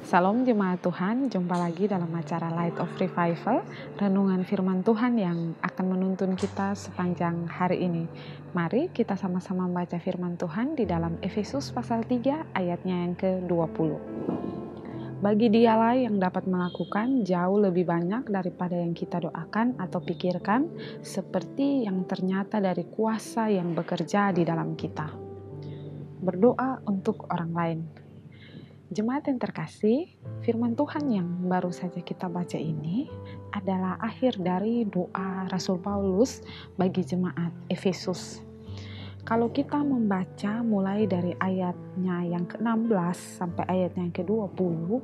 Salam jemaat Tuhan, jumpa lagi dalam acara Light of Revival, renungan firman Tuhan yang akan menuntun kita sepanjang hari ini. Mari kita sama-sama membaca firman Tuhan di dalam Efesus pasal 3 ayatnya yang ke-20. Bagi dialah yang dapat melakukan jauh lebih banyak daripada yang kita doakan atau pikirkan, seperti yang ternyata dari kuasa yang bekerja di dalam kita. Berdoa untuk orang lain. Jemaat yang terkasih, firman Tuhan yang baru saja kita baca ini adalah akhir dari doa Rasul Paulus bagi jemaat Efesus. Kalau kita membaca mulai dari ayatnya yang ke-16 sampai ayatnya yang ke-20,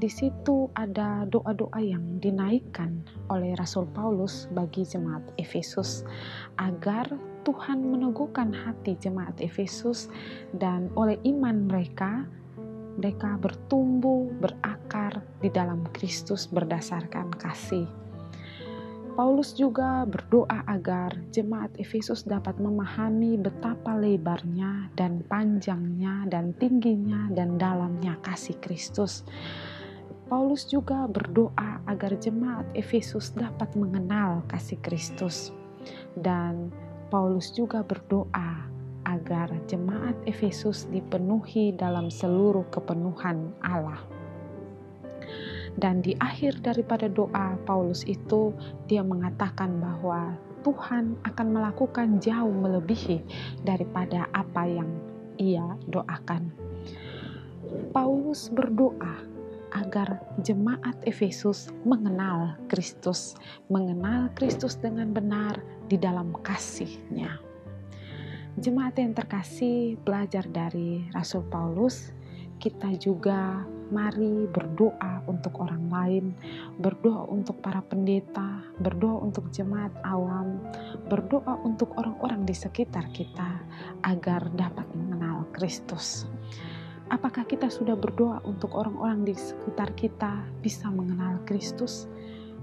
di situ ada doa-doa yang dinaikkan oleh Rasul Paulus bagi jemaat Efesus agar Tuhan meneguhkan hati jemaat Efesus dan oleh iman mereka bertumbuh, berakar di dalam Kristus berdasarkan kasih. Paulus juga berdoa agar jemaat Efesus dapat memahami betapa lebarnya dan panjangnya dan tingginya dan dalamnya kasih Kristus. Paulus juga berdoa agar jemaat Efesus dapat mengenal kasih Kristus. Dan Paulus juga berdoa agar jemaat Efesus dipenuhi dalam seluruh kepenuhan Allah. Dan di akhir daripada doa Paulus itu, dia mengatakan bahwa Tuhan akan melakukan jauh melebihi daripada apa yang ia doakan. Paulus berdoa agar jemaat Efesus mengenal Kristus dengan benar di dalam kasih-Nya. Jemaat yang terkasih, belajar dari Rasul Paulus, kita juga mari berdoa untuk orang lain, berdoa untuk para pendeta, berdoa untuk jemaat awam, berdoa untuk orang-orang di sekitar kita agar dapat mengenal Kristus. Apakah kita sudah berdoa untuk orang-orang di sekitar kita bisa mengenal Kristus?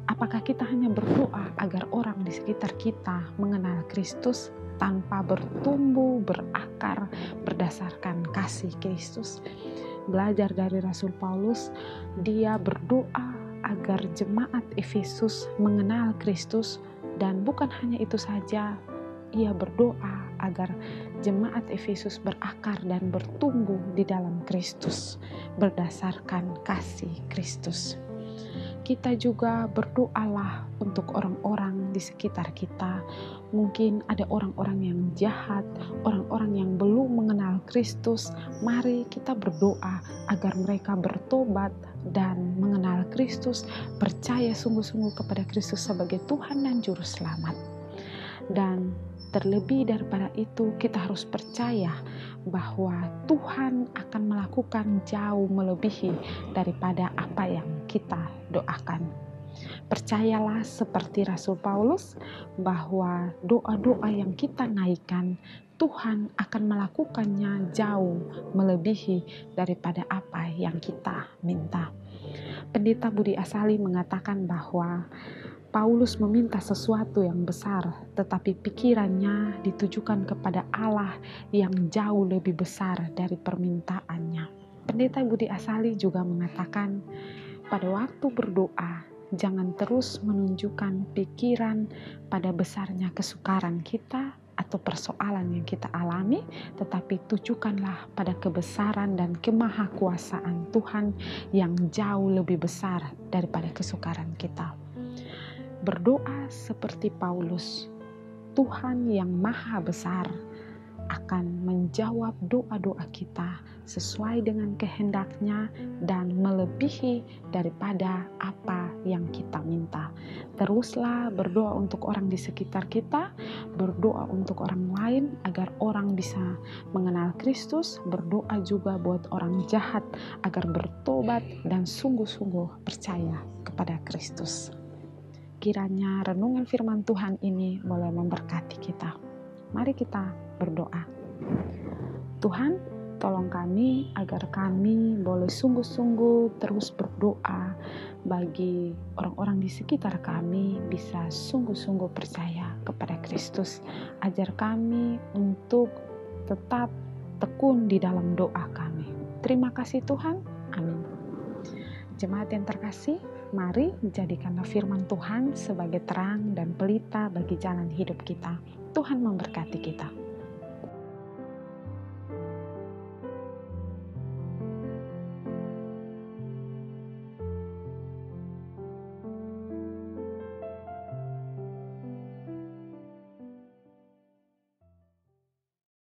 Apakah kita hanya berdoa agar orang di sekitar kita mengenal Kristus tanpa bertumbuh, berakar berdasarkan kasih Kristus? Belajar dari Rasul Paulus, dia berdoa agar jemaat Efesus mengenal Kristus, dan bukan hanya itu saja, ia berdoa agar jemaat Efesus berakar dan bertumbuh di dalam Kristus berdasarkan kasih Kristus. Kita juga berdoalah untuk orang-orang di sekitar kita. Mungkin ada orang-orang yang jahat, orang-orang yang belum mengenal Kristus. Mari kita berdoa agar mereka bertobat dan mengenal Kristus, percaya sungguh-sungguh kepada Kristus sebagai Tuhan dan Juru Selamat. Dan terlebih daripada itu, kita harus percaya bahwa Tuhan akan melakukan jauh melebihi daripada apa yang kita doakan. Percayalah seperti Rasul Paulus bahwa doa-doa yang kita naikkan, Tuhan akan melakukannya jauh melebihi daripada apa yang kita minta. Pendeta Budi Asali mengatakan bahwa Paulus meminta sesuatu yang besar, tetapi pikirannya ditujukan kepada Allah yang jauh lebih besar dari permintaannya. Pendeta Budi Asali juga mengatakan, pada waktu berdoa, jangan terus menunjukkan pikiran pada besarnya kesukaran kita atau persoalan yang kita alami, tetapi tujukanlah pada kebesaran dan kemahakuasaan Tuhan yang jauh lebih besar daripada kesukaran kita. Berdoa seperti Paulus, Tuhan yang maha besar akan menjawab doa-doa kita sesuai dengan kehendak-Nya dan melebihi daripada apa yang kita minta. Teruslah berdoa untuk orang di sekitar kita, berdoa untuk orang lain agar orang bisa mengenal Kristus, berdoa juga buat orang jahat agar bertobat dan sungguh-sungguh percaya kepada Kristus. Kiranya renungan firman Tuhan ini boleh memberkati kita. Mari kita berdoa. Tuhan, tolong kami agar kami boleh sungguh-sungguh terus berdoa bagi orang-orang di sekitar kami bisa sungguh-sungguh percaya kepada Kristus. Ajar kami untuk tetap tekun di dalam doa kami. Terima kasih Tuhan. Amin. Jemaat yang terkasih, mari jadikanlah firman Tuhan sebagai terang dan pelita bagi jalan hidup kita. Tuhan memberkati kita.